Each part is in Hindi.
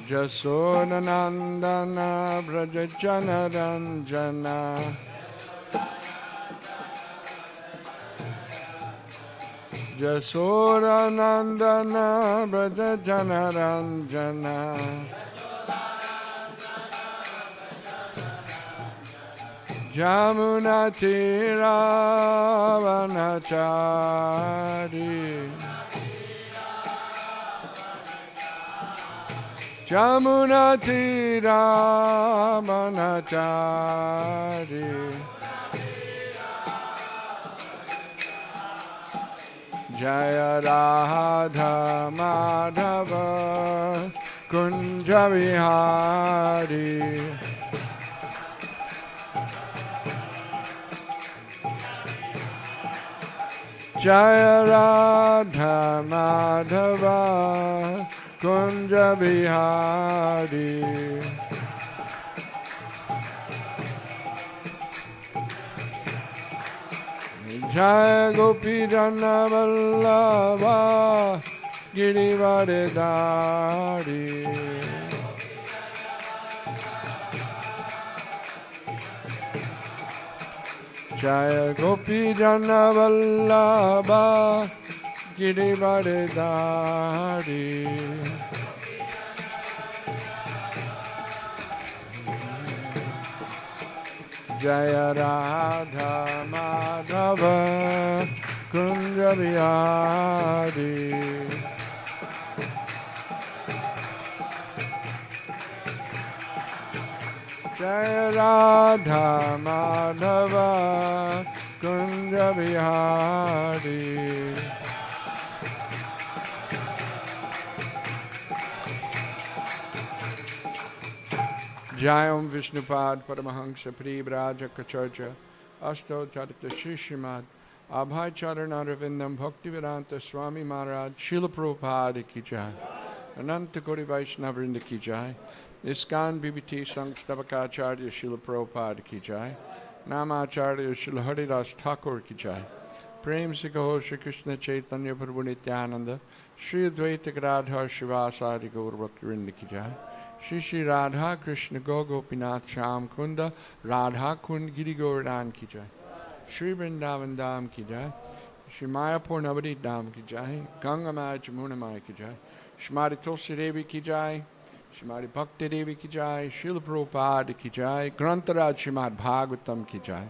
Jasodhanandana Braja Janaranjana Jasodhanandana Braja Janaranjana Jamuna Tira Vanachari Jamuna Tira Vanachari Jaya Radha Madhava Kunja Vihari Jaya Radha Madhava Kunja Vihari Jaya Gopi Jana Vallabha Girivardhari Jaya Gopi Jana Vallabha Girivardhari Jaya Radha Madhava Kunja Vihari Jaya Radha Madhava Kunja Vihari Jayam Vishnupad Paramahansa Pribraja Kacharja Asto Charita Shishimad Abhay Charanarvindam Bhaktivedanta Swami Maharaj Srila Prabhupada Ki Jai Ananta Kori Vaishnavrinda Ki Jai ISKCON BBT Sangstavakacharya Srila Prabhupada Ki Jai Namacharya Srila Haridas Thakur Ki Jai Prem Se Kaho Shri Krishna Chaitanya Prabhu Nityananda Shri Advaita Gadadhar Shivasadi Gaur Bhaktivinoda Ki Jai Shri Shri Radha Krishna Gopinath Sham Kunda Radha Kund Giri Govardhan Ki Jai Shri Vrindavan Dham Ki Jai Shri Mayapur Navadip Dham Ki Jai Ganga Maya Jamuna Maya Ki Jai Shrimati Tulsi Devi Ki Jai Shrimati Bhakti Devi Ki Jai Srila Prabhupada Ki Jai Grantaraj Srimad Bhagavatam Ki Jai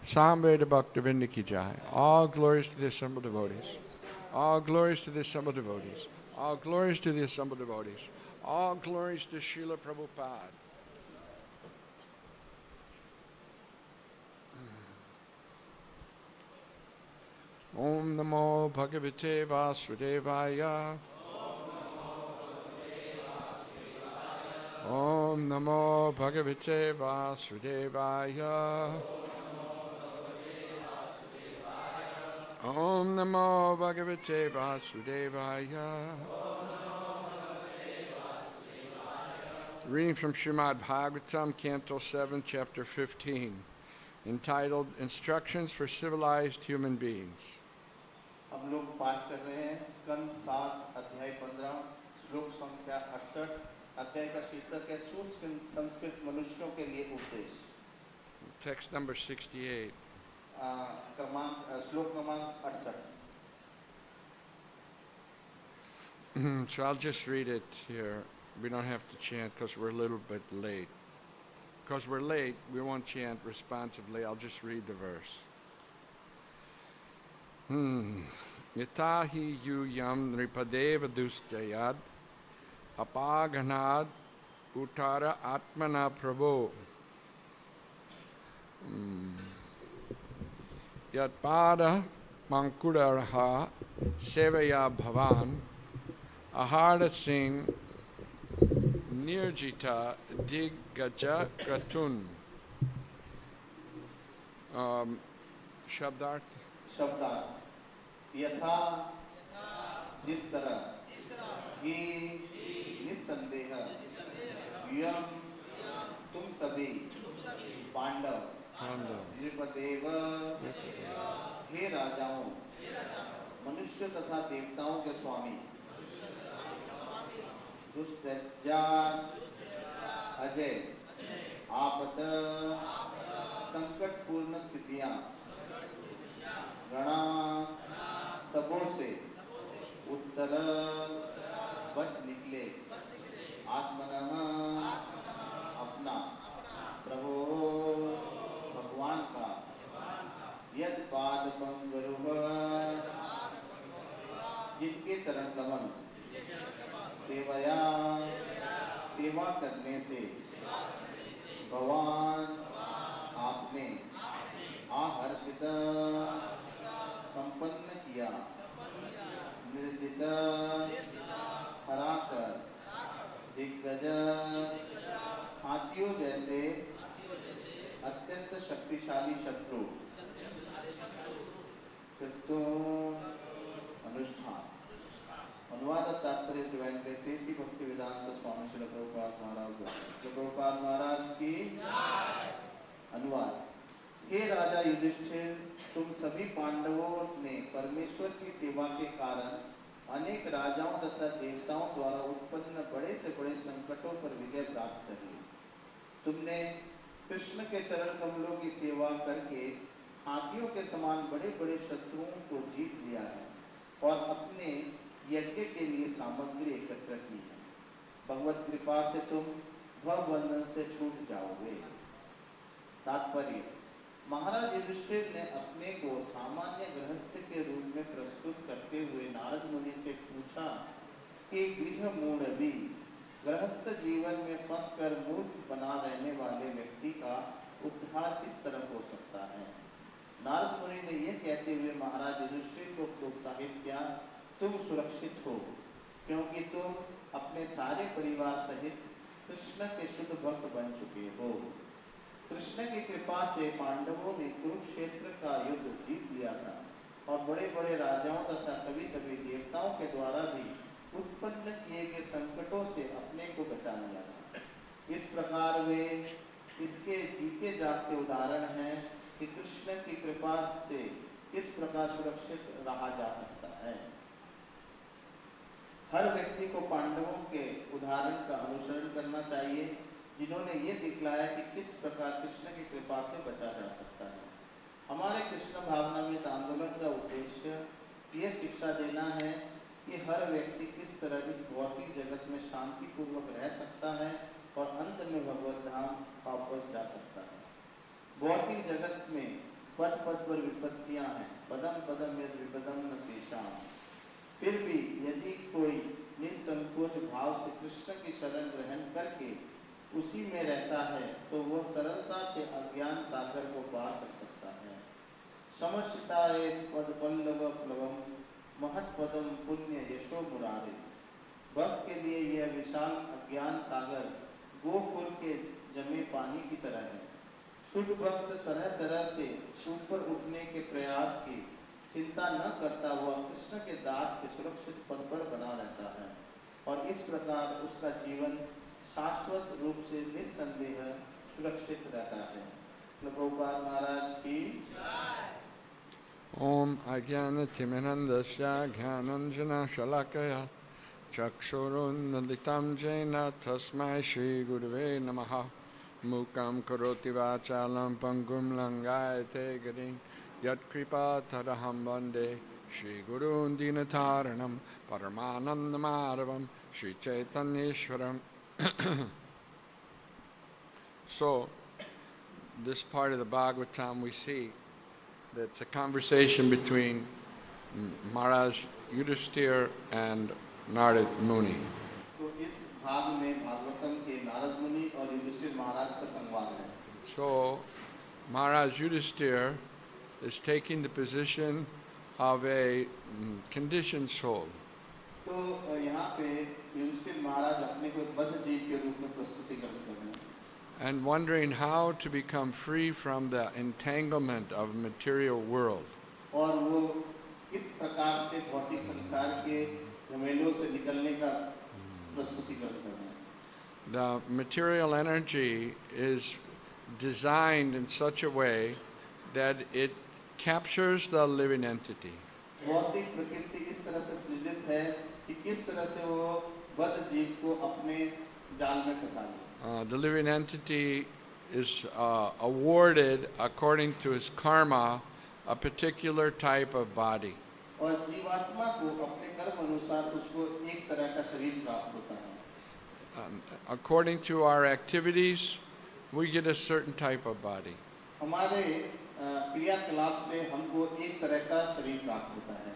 Samveda Bhaktivinda Ki Jai. All glories to the assembled devotees. All glories to the assembled devotees. All glories to the assembled devotees. All glories to Srila Prabhupada. Om Namo Bhagavate Vasudevaya. Om Namo Bhagavate Vasudevaya. Om Namo Bhagavate Vasudevaya. Reading from Srimad Bhagavatam, Canto 7, Chapter 15, entitled Instructions for Civilized Human Beings. हम लोग पाठ कर रहे हैं स्कंद 7 अध्याय 15 श्लोक संख्या 68 अध्याय का शीर्षक है सूक्ष्म संस्कृत मनुष्यों के लिए उपदेश. Text number 68. श्लोक क्रमांक 68. So I'll just read it here. We don't have to chant because we're a little bit late. Because we're late, we won't chant responsively. I'll just read the verse. Yatahi yuyam nripadeva dustayad apaghanad uttara atmana prabho yatpada mankudaraha sevaya bhavan ahara singh nirjita diggaja gatun. Shabdarth. यथा जिस तरह ही निस्संदेह यम तुम सभी पांडव नृपदेव हे राजाओं मनुष्य तथा देवताओं के स्वामी दुष्टजात अजय आपद संकटपूर्ण स्थितियां गणा सबों से उत्तर बच निकले आत्मनः अपना प्रभो भगवान का यद पाद पंगरुह जिनके चरण कमल सेवया सेवा करने से भगवान आपने आहर्षित संपन्न किया निर्जित हराकर दिग्गज हाथियों जैसे अत्यंत शक्तिशाली शत्रु कृत्यों अनुष्ठान। अनुवाद तात्पर्य वेंकटेश श्री भक्ति वेदांत स्वामी श्री प्रभुपाद महाराज की अनुवाद। हे राजा युधिष्ठिर, तुम सभी पांडवों ने परमेश्वर की सेवा के कारण अनेक राजाओं तथा देवताओं द्वारा उत्पन्न बड़े से बड़े संकटों पर विजय प्राप्त कर ली। तुमने कृष्ण के चरण कमलों की सेवा करके हाथियों के समान बड़े बड़े शत्रुओं को जीत लिया है और अपने यज्ञ के लिए सामग्री एकत्र की है। भगवत कृपा से तुम भवबंधन से छूट जाओगे। तात्पर्य, महाराज युधिष्ठिर ने अपने को सामान्य गृहस्थ के रूप में प्रस्तुत करते हुए नारद मुनि से पूछा कि गृह मूढ़ भी गृहस्थ जीवन में फंसकर मूर्ख बना रहने वाले व्यक्ति का उद्धार किस तरह हो सकता है। नारद मुनि ने यह कहते हुए महाराज युधिष्ठिर को प्रोत्साहित किया, तुम सुरक्षित हो क्योंकि तुम अपने सारे परिवार सहित कृष्ण के शुद्ध भक्त बन चुके हो। कृष्ण की कृपा से पांडवों ने कुरुक्षेत्र का युद्ध जीत लिया था और बड़े बड़े राजाओं तथा कभी कभी देवताओं के द्वारा भी उत्पन्न किए गए संकटों से अपने को बचा लिया था। इस प्रकार वे इसके जीते जागते उदाहरण हैं कि कृष्ण की कृपा से किस प्रकार सुरक्षित रहा जा सकता है। हर व्यक्ति को पांडवों के उदाहरण का अनुसरण करना चाहिए जिन्होंने ये दिखलाया कि किस प्रकार कृष्ण की कृपा से बचा जा सकता है। हमारे कृष्ण भावनामृत आंदोलन का उद्देश्य ये शिक्षा देना है कि हर व्यक्ति किस तरह इस भौतिक जगत में शांति पूर्वक रह सकता है और अंत में भगवत धाम वापस जा सकता है। भौतिक जगत में पद पद पर विपत्तियां हैं, पदम पदम यद विपदम न तेषाम। फिर भी यदि कोई निसंकोच भाव से कृष्ण की शरण ग्रहण करके उसी में रहता है तो वह सरलता से अज्ञान सागर को पार कर सकता है। समश्चिताये पद पल्लव प्लवम महत्पदम पुण्य यशो मुरारे। भक्त के लिए यह विशाल अज्ञान सागर गोकुल के जमे पानी की तरह है। शुद्ध भक्त तरह तरह से ऊपर उठने के प्रयास की चिंता न करता हुआ कृष्ण के दास के सुरक्षित पद पर बना रहता है और इस प्रकार उसका जीवन शाश्वत रूप से निस्संदेह सुरक्षित रहता है। प्रभुपाद महाराज की ओम अज्ञानतिमिरन्दस्य ज्ञानाञ्जनशलाकया चक्षुरुन्मिलितं येन तस्मै श्रीगुरवे नमः। मूकं करोति वाचालं पङ्गुं लङ्घयते गिरिं यत्कृपातरहं वन्दे श्रीगुरून् दीनतारिणं परमानन्दमाधवं श्रीचैतन्येश्वरम्। So, this part of the Bhagavatam we see that it's a conversation between Maharaj Yudhisthira and Narad Muni. तो इस भाग में भागवतम के नारद मुनि और युधिष्ठिर महाराज का संवाद है। So, Maharaj Yudhisthira is taking the position of a conditioned soul. तो यहाँ पे युधिष्ठिर महाराज अपने को बद्ध जीव के रूप में प्रस्तुतिकरण कर रहे हैं and wondering how to become free from the entanglement of material world. और वो किस प्रकार से भौतिक संसार के झमेलों से निकलने का प्रस्तुतिकरण कर रहे हैं। The material energy is designed in such a way that it captures the living entity. भौतिक प्रकृति इस तरह से सृजित है कि किस तरह से वो बद्ध जीव को अपने जाल में फंसा लिया। The living entity is awarded, according to his karma, a particular type of body. और जीवात्मा को अपने कर्म अनुसार उसको एक तरह का शरीर प्राप्त होता है। According to our activities, we get a certain type of body. हमारे क्रियाकलाप से हमको एक तरह का शरीर प्राप्त होता है।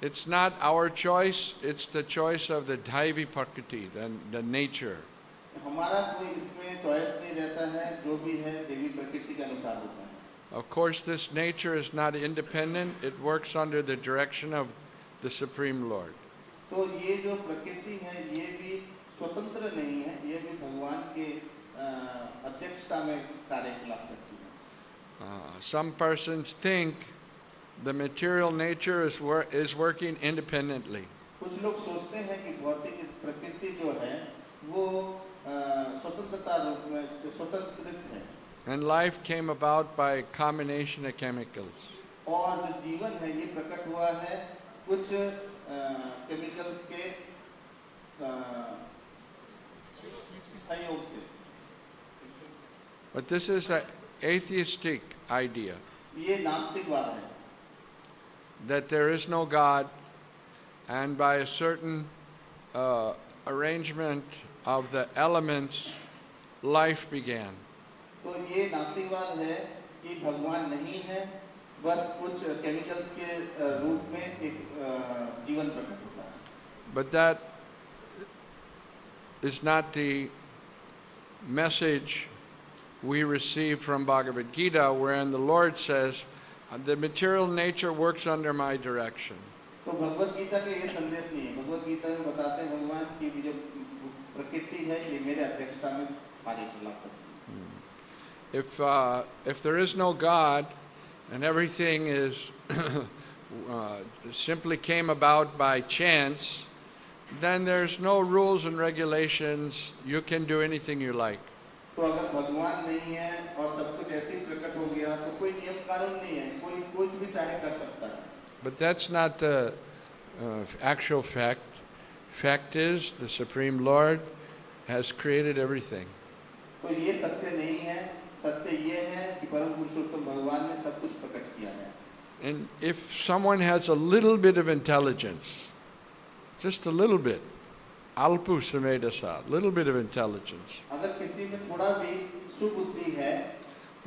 It's not our choice, it's the choice of the Daivi Prakriti, the nature. हमारा कोई इसमें चॉइस नहीं रहता है, जो भी है देवी प्रकृति के अनुसार होता है। Of course, this nature is not independent, it works under the direction of the Supreme Lord. तो ये जो प्रकृति है ये भी स्वतंत्र नहीं है, ये भी भगवान के अध्यक्षता में कार्यकलाप करती है। Some persons think the material nature is working independently. कुछ लोग सोचते हैं कि भौतिक प्रकृति जो है वो स्वतंत्रता रूप में स्वतंत्रित है। And life came about by combination of chemicals. और जो जीवन है ये प्रकट हुआ है कुछ केमिकल्स के संयोग से। But this is an atheistic idea, ये नास्तिकवाद है that there is no God, and by a certain arrangement of the elements, life began. तो ये नास्तिकवाद है कि भगवान नहीं है, बस कुछ केमिकल्स के रूप में एक जीवन प्रकट होता है। But that is not the message we receive from Bhagavad Gita, wherein the Lord says, the material nature works under my direction. तो भगवत गीता का ये संदेश नहीं है। भगवत गीता में बताते हैं भगवान की जो प्रकृति है ये मेरे अध्यक्षता में कार्यकलाप करती है। If there is no God and everything is simply came about by chance, then there's no rules and regulations. You can do anything you like. तो अगर भगवान नहीं है और सब कुछ ऐसे ही प्रकट हो गया तो कोई नियम कानून नहीं है, कोई कुछ भी चाहे कर सकता है। But that's not the actual fact. Fact is, the Supreme Lord has created everything. तो ये सत्य नहीं है, सत्य ये है कि परम पुरुषोत्तम भगवान ने सब कुछ प्रकट किया है। And if someone has a little bit of intelligence, just a little bit, alpu samedasa, little bit of intelligence, अगर किसी में थोड़ा भी सुबुद्धि है,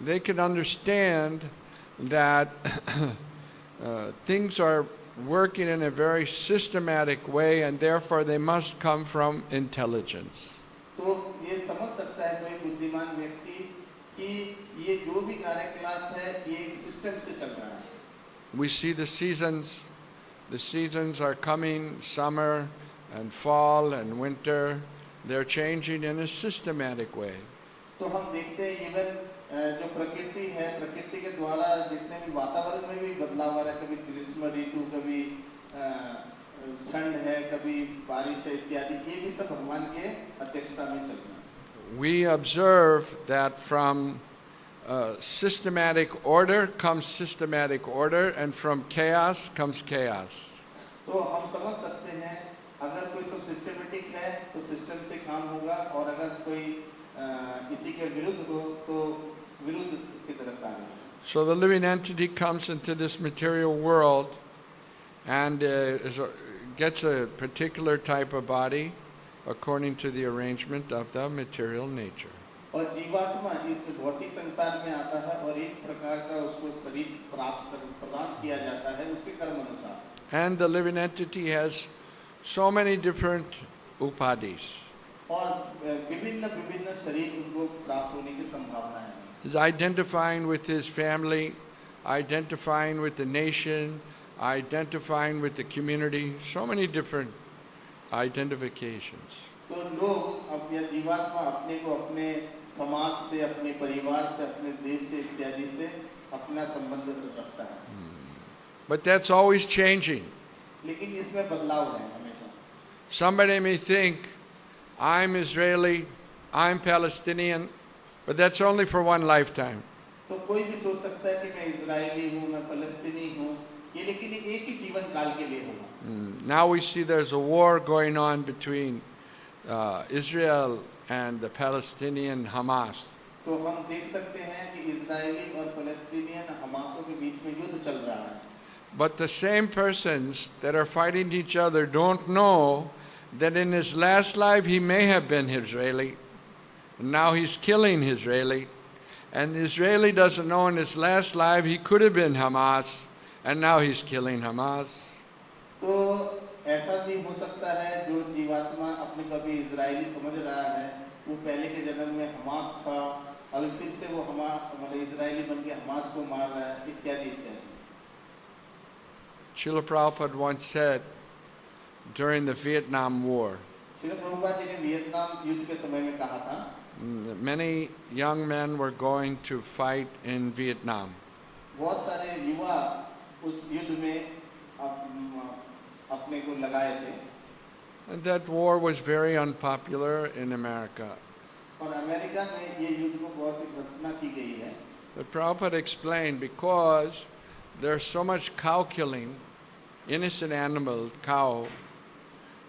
they can understand that things are working in a very systematic way, and therefore they must come from intelligence. तो ये समझ सकता है कोई बुद्धिमान व्यक्ति कि ये जो भी कार्यकलाप है ये एक सिस्टम से चल रहा है। We see the seasons. The seasons are coming, summer and fall and winter. They're changing in a systematic way. तो हम देखते हैं इवन जो प्रकृति है, प्रकृति के द्वारा जितने भी वातावरण में भी बदलाव आ रहा है, कभी ग्रीष्म ऋतु, कभी ठंड है, कभी बारिश है इत्यादि, ये भी सब भगवान के अध्यक्षता में चल रहा है। We observe that from systematic order comes systematic order, and from chaos comes chaos. तो हम समझ सकते हैं अगर कोई सब सिस्टमेटिक है तो सिस्टम से काम होगा, और अगर कोई इसी के विरुद्ध हो तो विरुद्ध की तरफ कार्य होगा। So the living entity comes into this material world and gets a particular type of body according to the arrangement of the material nature. और जीवात्मा इस भौतिक संसार में आता है और एक प्रकार का उसको शरीर प्रदान किया जाता है उसके कर्म अनुसार। And the living entity has so many different upadhis. और विभिन्न विभिन्न शरीर उनको प्राप्त होने की संभावना है। He's identifying with his family, identifying with the nation, identifying with the community, so many different identifications. तो लोग अब या जीवात्मा अपने को अपने समाज से, अपने परिवार से, अपने देश से इत्यादि से अपना संबंध रखता है। But that's always changing. लेकिन इसमें बदलाव है हमेशा। Somebody may think, I'm Israeli, I'm Palestinian, but that's only for one lifetime. तो कोई भी सोच सकता है कि मैं इजरायली हूँ, मैं फलस्तीनी हूँ, ये लेकिन एक ही जीवन काल के लिए होगा। Now we see there's a war going on between Israel and the Palestinian Hamas. तो हम देख सकते हैं कि इजरायली और फलस्तीनियन हमासों के बीच में युद्ध चल रहा है। But the same persons that are fighting each other don't know that in his last life he may have been Israeli, and now he's killing Israeli. And the Israeli doesn't know in his last life he could have been Hamas, and now he's killing Hamas. तो ऐसा भी हो सकता है जो जीवात्मा अपने कभी इजरायली समझ रहा है वो पहले के जन्म में हमास था, अभी फिर से वो मतलब इजरायली बन के हमास को मार रहा है, इत्यादि इत्यादि। Srila Prabhupada once said during the Vietnam War, Srila Prabhupada ji ने वियतनाम युद्ध के समय में कहा था that many young men were going to fight in Vietnam. बहुत सारे युवा उस युद्ध में अपने को लगाए थे। And that war was very unpopular in America. और अमेरिका में ये युद्ध को बहुत ही भर्त्सना की गई है। But Prabhupada explained because there's so much cow killing, innocent animal, cow,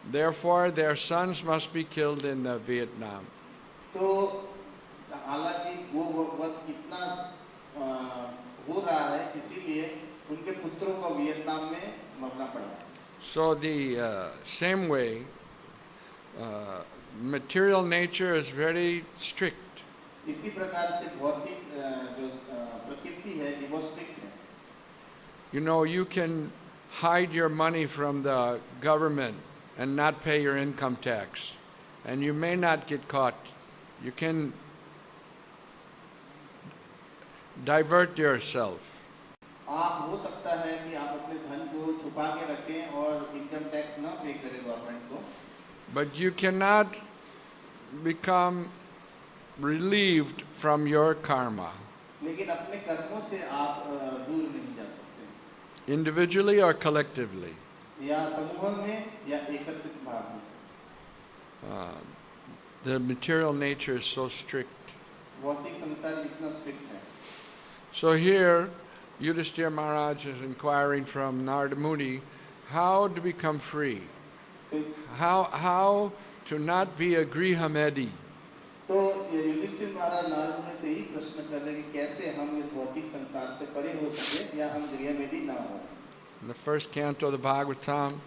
therefore their sons must be killed in the Vietnam. तो हालांकि वो वक्त इतना हो रहा है इसीलिए उनके पुत्रों को वियतनाम में मरना पड़ा। So the same way, material nature is very strict. इसी प्रकार से भौतिक जो प्रकृति है ये बहुत स्ट्रिक्ट है। You know, you can hide your money from the government and not pay your income tax, and you may not get caught. You can divert yourself. आप हो सकता है कि आप अपने धन को छुपा के रखें और इनकम टैक्स न पे करें गवर्नमेंट को। But you cannot become relieved from your karma, लेकिन अपने कर्मों से आप दूर नहीं जा सकते। individually or collectively. या समूह में या एकत्रित भाव में। The material nature is so strict. भौतिक संसार इतना स्ट्रिक्ट है। So here, Yudhishthira Maharaj is inquiring from Narada Muni how to become free, how to not be a grihamedi. तो युधिष्ठिर महाराज नारद मुनि से ही प्रश्न कर रहे हैं कि कैसे हम इस भौतिक संसार से परे हो सके या हम गृहमेदी ना हो। In the first canto of the Bhagavatam,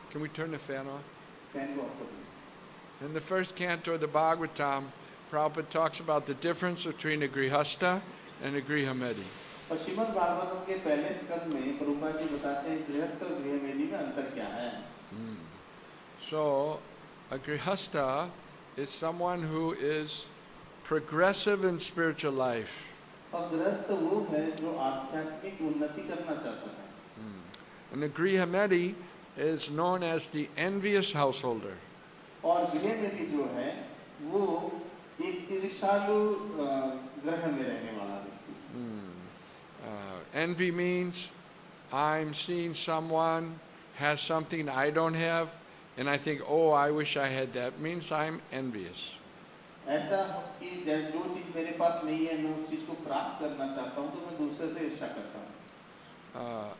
can we turn the fan on? Fan को ऑफ कर दो। In the first canto of the Bhagavatam, Prabhupada talks about the difference between a grihastha and a grihamedi. और श्रीमद् भागवतम के पहले स्कंद में प्रभुपाद जी बताते हैं गृहस्थ और गृहमेदी में अंतर क्या है। So, a grihastha is someone who is progressive in spiritual life. और गृहस्थ वो है जो आध्यात्मिक उन्नति करना चाहता है। And a grihamedi is known as the envious householder. और गृहमेदी जो है वो एक ईर्ष्यालु ग्रह में रहने वाला व्यक्ति। Envy means I'm seeing someone has something I don't have, and I think, oh, I wish I had that. Means I'm envious. ऐसा कि जो चीज मेरे पास नहीं है मैं उस चीज को प्राप्त करना चाहता हूँ तो मैं दूसरे से ईर्ष्या करता हूँ।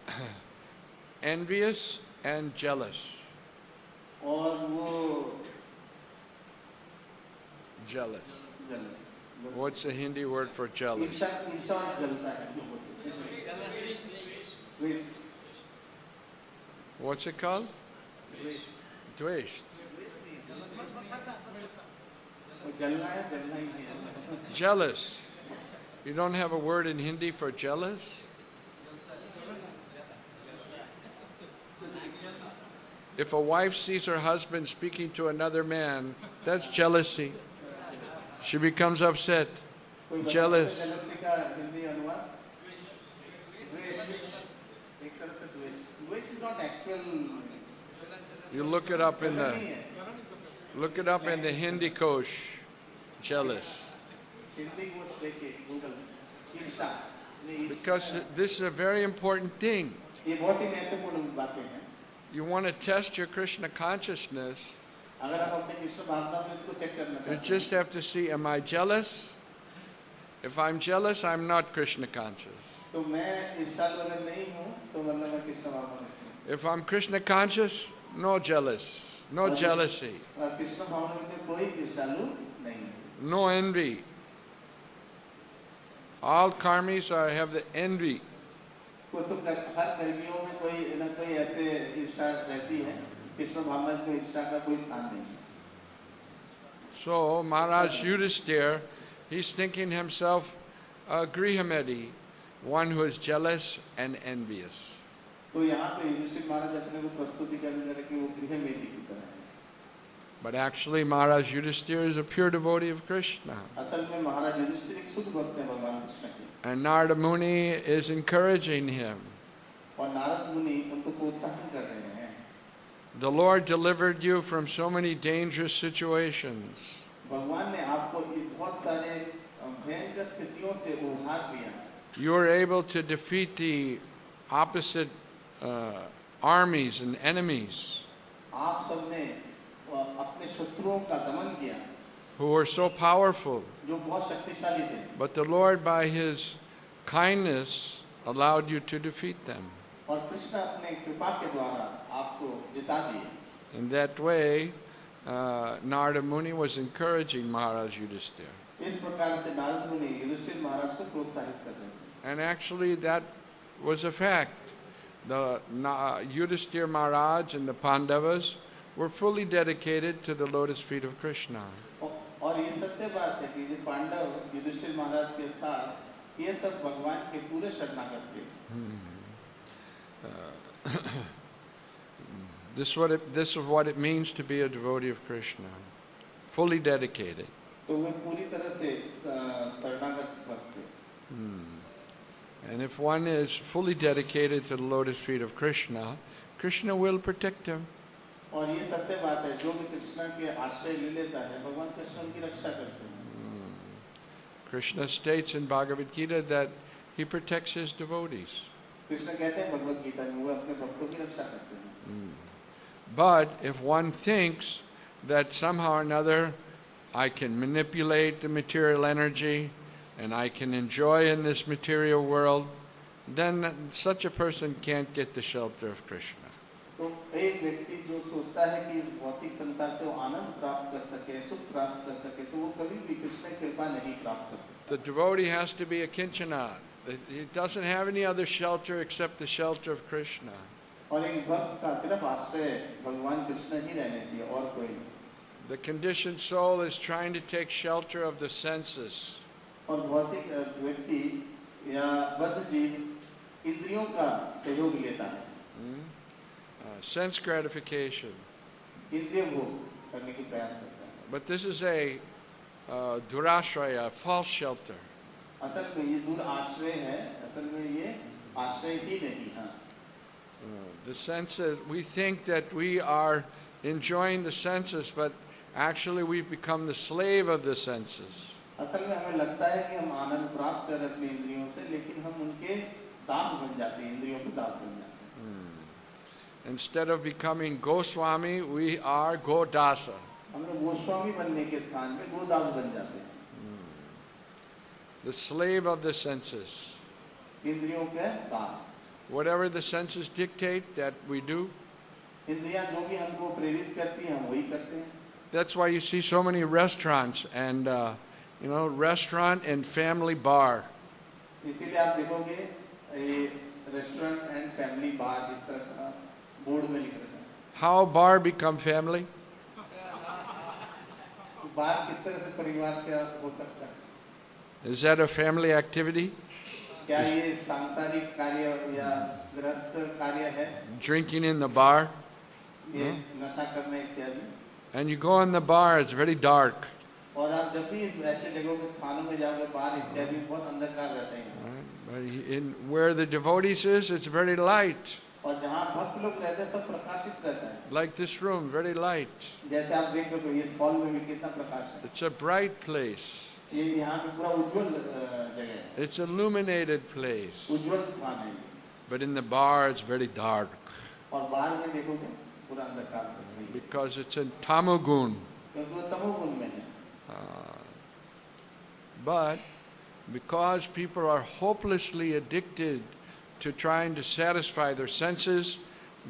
Envious and jealous. और वो Jealous. jealous What's the Hindi word for jealous? ईर्ष्या ईर्ष्या और जलता है। द्वेष What's it called? Dvesh. जलना है जलना ही है। Jealous. You don't have a word in Hindi for jealous? If a wife sees her husband speaking to another man, that's jealousy. She becomes upset, jealous. jealousy का हिंदी अनुवाद द्वेष एक तरह से द्वेष द्वेष is not actual You look it up in the Hindi kosh. Jealous. Hindi को देखिए गूगल ईर्ष्या Because this is a very important thing. ये बहुत ही महत्वपूर्ण बातें हैं। You want to test your Krishna consciousness, अगर आप अपने कृष्ण भावनामृत को चेक करना you चाहते just have to see, am I jealous? If I'm jealous, I'm not Krishna conscious. हैं तो मैं ईर्ष्यालु अगर नहीं हूँ तो मतलब मैं कृष्ण भावनामृत हूँ। If I'm Krishna conscious, no jealous. no jealousy, Krishna भावना में तो कोई ईर्ष्यालु नहीं है, no envy. All karmis have the envy. को तो हर कर्मियों में कोई न कोई ऐसे ईर्ष्या रहती है, कृष्ण भावना में ईर्ष्या का कोई स्थान नहीं है। So Maharaj Yudhisthira, he's thinking himself a Grihamedi, one who is jealous and envious. तो यहाँ पे युधिष्ठिर महाराज अपने को प्रस्तुति करने लगे कि वो गृहमेधी की तरह है। But actually Maharaj Yudhisthira is a pure devotee of Krishna. असल में महाराज युधिष्ठिर एक शुद्ध भक्त हैं भगवान कृष्ण के। And Narada Muni is encouraging him. और नारद मुनि उनको प्रोत्साहन कर रहे हैं। The Lord delivered you from so many dangerous situations. भगवान ने आपको बहुत सारे भयंकर स्थितियों से उबार दिया। You were able to defeat the opposite armies and enemies आप सबने अपने शत्रुओं का दमन किया, who were so powerful. जो बहुत शक्तिशाली थे। But the Lord, by His kindness, allowed you to defeat them. और कृष्ण अपने कृपा के द्वारा आपको जिता दिए। In that way, Narada Muni was encouraging Maharaj Yudhisthira. इस प्रकार से नारद मुनि युधिष्ठिर महाराज को प्रोत्साहित कर रहे थे। And actually that was a fact. The Yudhisthira Maharaj and the Pandavas were fully dedicated to the lotus feet of Krishna. और ये सत्य बात है कि पांडव युधिष्ठिर महाराज के साथ ये सब भगवान के पूरे शरणागत थे। This is what it means to be a devotee of Krishna, fully dedicated. तो वे पूरी तरह से शरणागत भक्त थे। And if one is fully dedicated to the lotus feet of Krishna, Krishna will protect him. और ये सत्य बात है, जो भी कृष्ण के आश्रय ले लेता है, भगवान कृष्ण उनकी रक्षा करते हैं। Krishna states in Bhagavad Gita that he protects his devotees. Krishna कहते हैं भगवद गीता में वो अपने भक्तों की रक्षा करते हैं। But if one thinks that somehow or another I can manipulate the material energy and I can enjoy in this material world, then such a person can't get the shelter of Krishna. तो एक व्यक्ति जो सोचता है कि भौतिक संसार से वो आनंद प्राप्त कर सके, सुख प्राप्त कर सके, तो वो कभी भी कृष्ण की कृपा नहीं प्राप्त कर सकता। The devotee has to be a kinchana. He doesn't have any other shelter except the shelter of Krishna. और एक भक्त का सिर्फ आश्रय भगवान कृष्ण ही रहने चाहिए और कोई नहीं। The conditioned soul is trying to take shelter of the senses. और भौतिक व्यक्ति या बद्ध जीव इंद्रियों का सहयोग लेता है। Sense gratification. इंद्रिय भोग करने की प्रयास करता है। But this is a durashraya, false shelter. असल में ये दूर आश्रय है, असल में ये आश्रय ही नहीं है। The senses, we think that we are enjoying the senses, but actually we've become the slave of the senses. असल में हमें लगता है कि हम आनंद प्राप्त कर रहे हैं अपनी इंद्रियों से, लेकिन हम उनके दास बन जाते हैं, इंद्रियों के दास बन जाते हैं। Instead of becoming Goswami, we are Godasa. हम लोग गोस्वामी बनने के स्थान में गोदास बन जाते हैं। The slave of the senses. इंद्रियों के दास। Whatever the senses dictate, that we do. इंद्रियां जो भी हमको प्रेरित करती हैं, हम वही करते हैं। That's why you see so many restaurants and restaurant and family bar. इसीलिए आप देखोगे ये रेस्टोरेंट एंड फैमिली बार इस तरह का बोर्ड में लिख रखा है। How bar become family? बार किस तरह से परिवार का हो सकता है? Is that a family activity? क्या ये सांसारिक कार्य या गृहस्थ कार्य है? Drinking in the bar? ये नशा करना इत्यादि। And you go in the bar, it's very dark. और आप जब भी ऐसे जगहों के स्थानों में जाकर बार इत्यादि बहुत अंधकार रहते हैं। But where the devotees is, it's very light. और जहाँ भक्त लोग रहते हैं सब प्रकाशित रहता है। Like this room, very light. जैसे आप देख रहे हो इस हॉल में भी कितना प्रकाश है। It's a bright place. ये यहाँ पे पूरा उज्जवल जगह है। It's an illuminated place. उज्जवल स्थान है। But in the bar, it's very dark. और बाहर में देखोगे पूरा अंधकार है। Because it's in Tamogun. क्योंकि वो तमोगुण में है। But because people are hopelessly addicted to trying to satisfy their senses,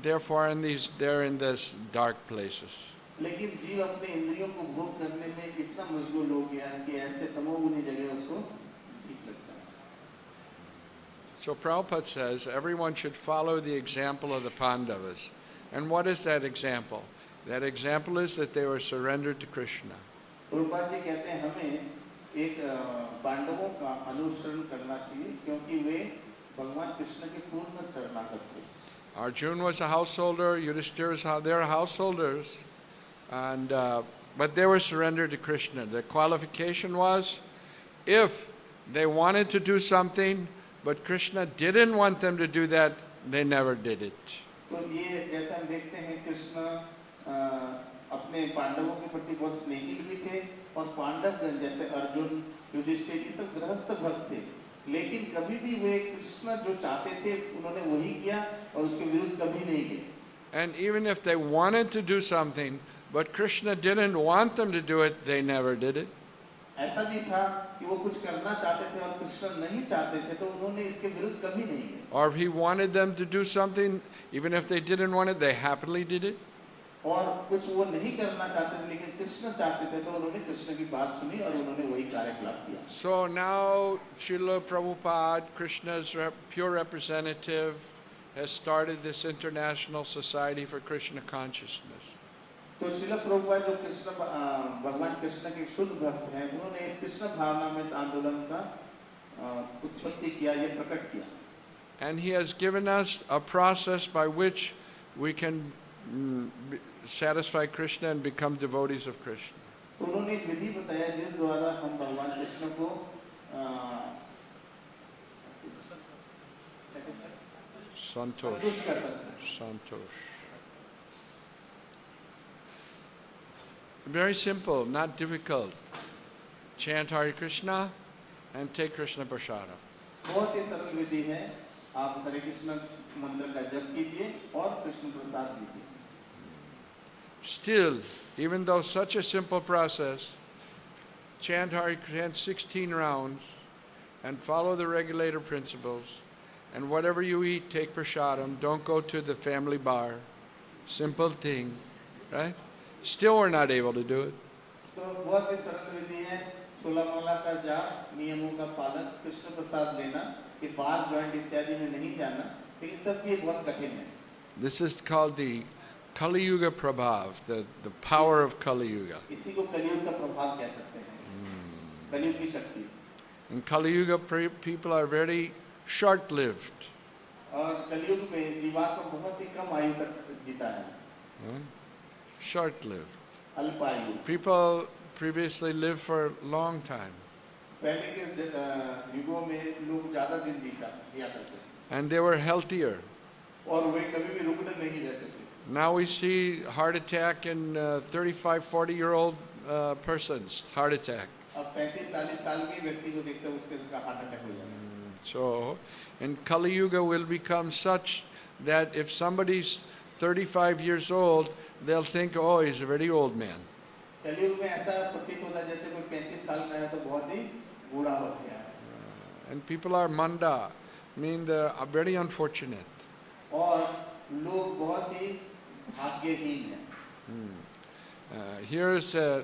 Therefore, they're in this dark places. लेकिन जीव अपने इंद्रियों को भोग करने में इतना मशगूल हो गया है कि ऐसे तमोगुनी जगह उसको ठीक लगता है. So Prabhupada says everyone should follow the example of the Pandavas. And what is that example? That example is that they were surrendered to Krishna. Prabhupada ji कहते हैं हमें एक पांडवों का अनुसरण करना चाहिए क्योंकि वे भगवान कृष्ण के पूर्ण शरणागत थे. Arjuna was a householder, Yudhishthira they were householders, and but they were surrendered to Krishna. The qualification was, if they wanted to do something, but Krishna didn't want them to do that, they never did it. तो ये जैसा हम देखते हैं कृष्ण अपने पांडवों के प्रति बहुत स्नेही भी थे और पांडवगण जैसे अर्जुन युधिष्ठिर ये सब गृहस्थ भक्त थे, लेकिन कभी भी वे कृष्ण जो चाहते थे उन्होंने वही किया और उसके विरुद्ध कभी नहीं गए. And even if they wanted to do something, but Krishna didn't want them to do it, they never did it. ऐसा भी था कि वो कुछ करना चाहते थे और कृष्ण नहीं चाहते थे तो उन्होंने इसके विरुद्ध कभी नहीं गए. Or if he wanted them to do something, even if they didn't want it, they happily did it. और कुछ वो नहीं करना चाहते थे लेकिन कृष्ण चाहते थे तो उन्होंने कृष्ण की बात सुनी और उन्होंने वही कार्यकलाप किया. So now Srila Prabhupada, Krishna's pure representative, has started this international society for Krishna consciousness. तो श्रील प्रभुपाद जो कृष्ण भगवान कृष्ण के शुद्ध भक्त हैं उन्होंने इस कृष्ण भावनामृत आंदोलन का उत्पत्ति किया, ये प्रकट किया. And he has given us a process by which we can satisfy Krishna and become devotees of Krishna. तो उन्होंने एक विधि बताया जिस द्वारा हम भगवान कृष्ण को संतोष कर सकते हैं. Santosh. Very simple, not difficult. Chant Hare Krishna and take Krishna Prasada. बहुत ही सरल विधि है. आप हरे कृष्ण मंत्र का जप कीजिए और कृष्ण प्रसाद लीजिए. Still, even though such a simple process, chant Hare Krishna 16 rounds and follow the regulator principles. And whatever you eat, take prasadam. Don't go to the family bar. Simple thing, right? Still, we're not able to do it. तो बहुत ही सरल विधि है. 16 माला का जाप, नियमों का पालन, कृष्ण प्रसाद लेना, कि बार जॉइंट इत्यादि में नहीं जाना, लेकिन तब भी ये बहुत कठिन है. This is called the Kali Yuga Prabhav, the power of Kali Yuga. इसी को कलियुग का प्रभाव कह सकते हैं. कलियुग की शक्ति. In Kali Yuga, people are very short-lived. और कलियुग में जीवात्मा बहुत ही कम आयु तक जीता है. Short-lived. अल्पायु. People previously lived for a long time. पहले के युगों में लोग ज़्यादा दिन जिया करते थे. And they were healthier. और वे कभी भी रुग्ण नहीं रहते थे. Now we see heart attack in 35, 40-year-old persons, heart attack. अब 35-40 साल के व्यक्ति को देखते हैं उसके हार्ट अटैक हो जाता है. So, in Kali Yuga will become such that if somebody's 35 years old, they'll think, oh, he's a very old man. कलियुग में ऐसा प्रतीत होता है जैसे कोई 35 साल का है तो बहुत ही बूढ़ा हो गया है. And people are manda, mean they are very unfortunate. और लोग बहुत ही भाग्यहीन हैं. Here is a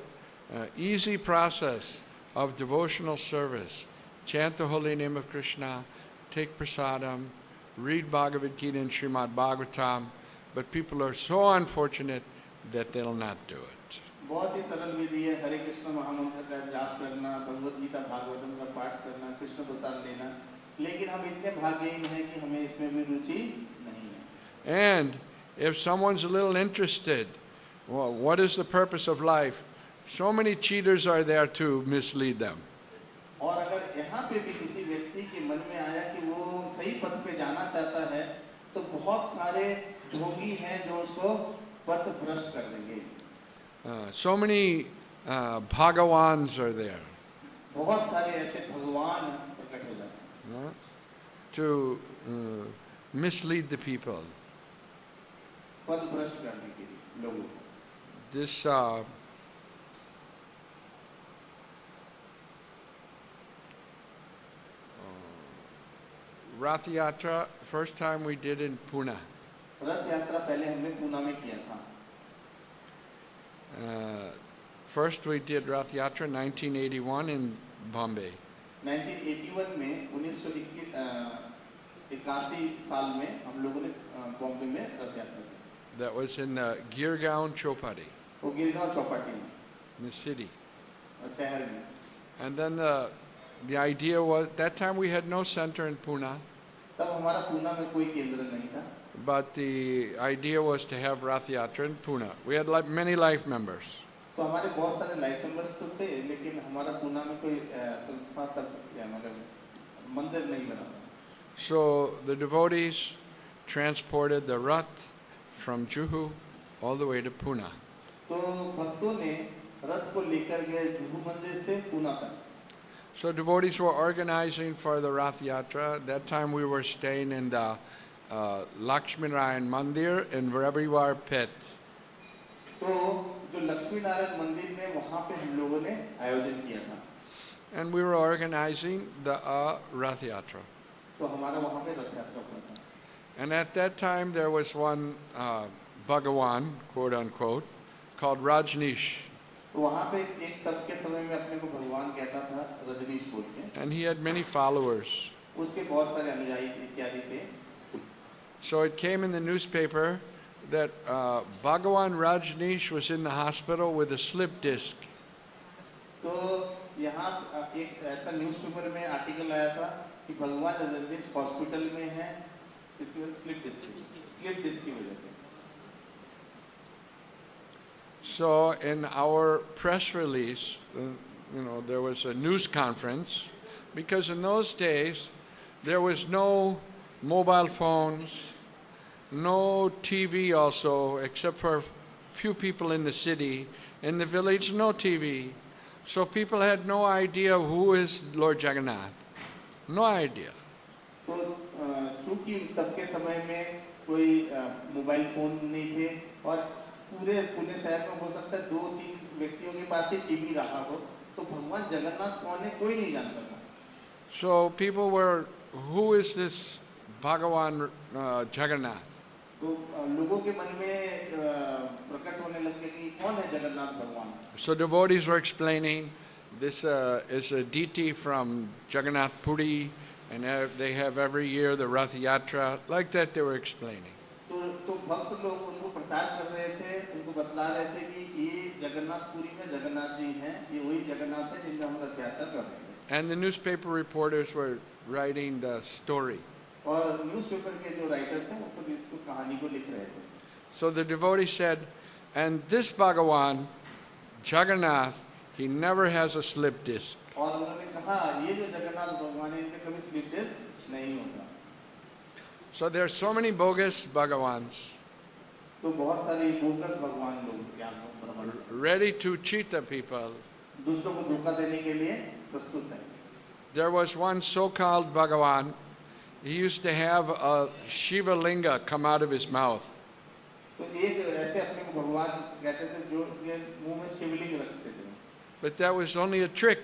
easy process of devotional service. Chant the holy name of Krishna, take prasadam, read Bhagavad Gita and Srimad Bhagavatam, but people are so unfortunate that they'll not do it. बहुत ही सरल विधि है. हरे कृष्ण महामंत्र का जाप करना, भगवद गीता भागवतम का पाठ करना, कृष्ण प्रसाद लेना, लेकिन हम इतने भाग्यहीन हैं कि हमें इसमें भी रुचि नहीं है. And if someone's a little interested, well, what is the purpose of life? So many cheaters are there to mislead them. और अगर यहाँ पे भी किसी व्यक्ति के मन में आया कि वो सही पथ पे जाना चाहता है तो बहुत सारे जोगी हैं जो उसको पथ भ्रष्ट कर देंगे. So many Bhagawans are there बहुत सारे ऐसे भगवान प्रकट हो जाते हैं to mislead the people. पथ भ्रष्ट करने के लिए लोगों को. This Rath Yatra, first time we did in Pune. रथ यात्रा पहले हमने पूना में किया था। First we did Rath Yatra 1981 in Bombay. 1981 में 1981 साल में हम लोगों ने बॉम्बे में रथ यात्रा की। That was in Girgaon Chowpatty, वो गिरगांव चौपाटी में, in the city. शहर में। And then the idea was, that time we had no center in Pune, तब हमारा पूना में कोई केंद्र नहीं था, but the idea was to have Rath Yatra in Pune. We had many life members. तो हमारे बहुत सारे लाइफ मेंबर्स तो थे, लेकिन हमारा पूना में कोई संस्था तक मतलब मंदिर नहीं बना था। So the devotees transported the Rath from Juhu all the way to Pune. तो भक्तों ने रथ को लेकर गए जुहू मंदिर से पूना तक। So devotees were organizing for the Rath Yatra. That time we were staying in the Lakshmi Narayan Mandir in Ravivar Pit. तो जो लक्ष्मी नारायण मंदिर में वहाँ पे हम लोगों ने आयोजन किया था। And we were organizing the Rath Yatra. तो हमारा वहाँ पे रथ यात्रा हुआ था। And at that time there was one Bhagavan, quote unquote, called Rajneesh. तो वहाँ पे एक तब के समय में अपने को भगवान कहता था रजनीश बोल के। And he had many followers. उसके बहुत सारे अनुयायी इत्यादि थे। So it came in the newspaper that Bhagavan Rajneesh was in the hospital with a slip disc. तो यहाँ एक ऐसा न्यूज़पेपर में आर्टिकल आया था कि भगवान रजनीश हॉस्पिटल में है, इसकी वजह स्लिप डिस्क की वजह से। So in our press release, there was a news conference, because in those days there was no mobile phones, no TV also, except for a few people in the city. In the village, no TV. So people had no idea who is Lord Jagannath. No idea. तो चूंकि तब के समय में कोई मोबाइल फोन नहीं थे और पूरे पुणे शहर में हो सकता है 2-3 व्यक्तियों के पास ही टीवी रहा हो, तो भगवान जगन्नाथ कौन है कोई नहीं जानता था। So people were, who is this Bhagavan Jagannath? तो लोगों के मन में प्रकट होने लग गया कि कौन है जगन्नाथ भगवान। So devotees were explaining, this is a deity from Jagannath Puri, and they have every year the Rath Yatra, like that they were explaining. तो भक्त लोग उनको प्रचार कर रहे थे, उनको बतला रहे थे कि ये जगन्नाथ पुरी में जगन्नाथ जी हैं, ये वही जगन्नाथ है जिनका हम रथ यात्रा कर रहे हैं। And the newspaper reporters were writing the story. और न्यूज़पेपर के जो राइटर्स हैं वो सब इसको कहानी को लिख रहे थे। So the devotee said, and this Bhagavan, Jagannath, he never has a slip disc. और उन्होंने कहा ये जो जगन्नाथ भगवान है इनके कभी स्लिप डिस्क नहीं होता। So there are so many bogus Bhagavans, तो बहुत सारे बोगस भगवान लोग यहाँ पर ready to cheat the people. दूसरों को धोखा देने के लिए प्रस्तुत हैं। There was one so-called Bhagavan, he used to have a Shiva Linga come out of his mouth. तो एक ऐसे अपने को भगवान कहते थे जो ये मुंह में शिवलिंग रखते थे। But that was only a trick.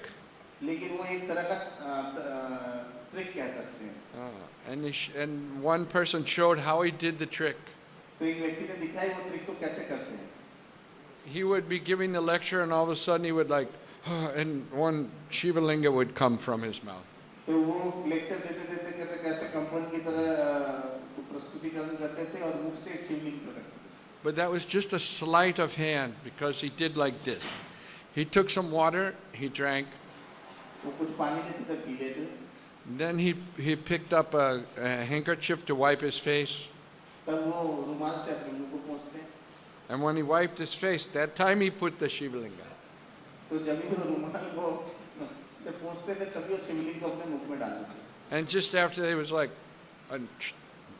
लेकिन वो एक तरह का ट्रिक कह सकते हैं। And one person showed how he did the trick. तो एक व्यक्ति ने दिखाई वो ट्रिक को कैसे करते हैं। He would be giving the lecture and all of a sudden he would and one Shiva Linga would come from his mouth. तो वो लेक्चर देते कहते कैसे कंपन की तरह प्रस्तुतिकरण करते थे और मुख से एक शिवलिंग प्रकट। But that was just a sleight of hand, because he did like this. He took some water, he drank. वो कुछ पानी लेते थे पी लेते। Then he picked up a handkerchief to wipe his face. तब वो रुमाल से अपने मुंह को पोंछते। And when he wiped his face, that time he put the Shiva Linga. तो जब भी वो रुमाल को से पोंछते थे तभी वो शिवलिंग को अपने मुख में डालते थे। And just after that, he was like,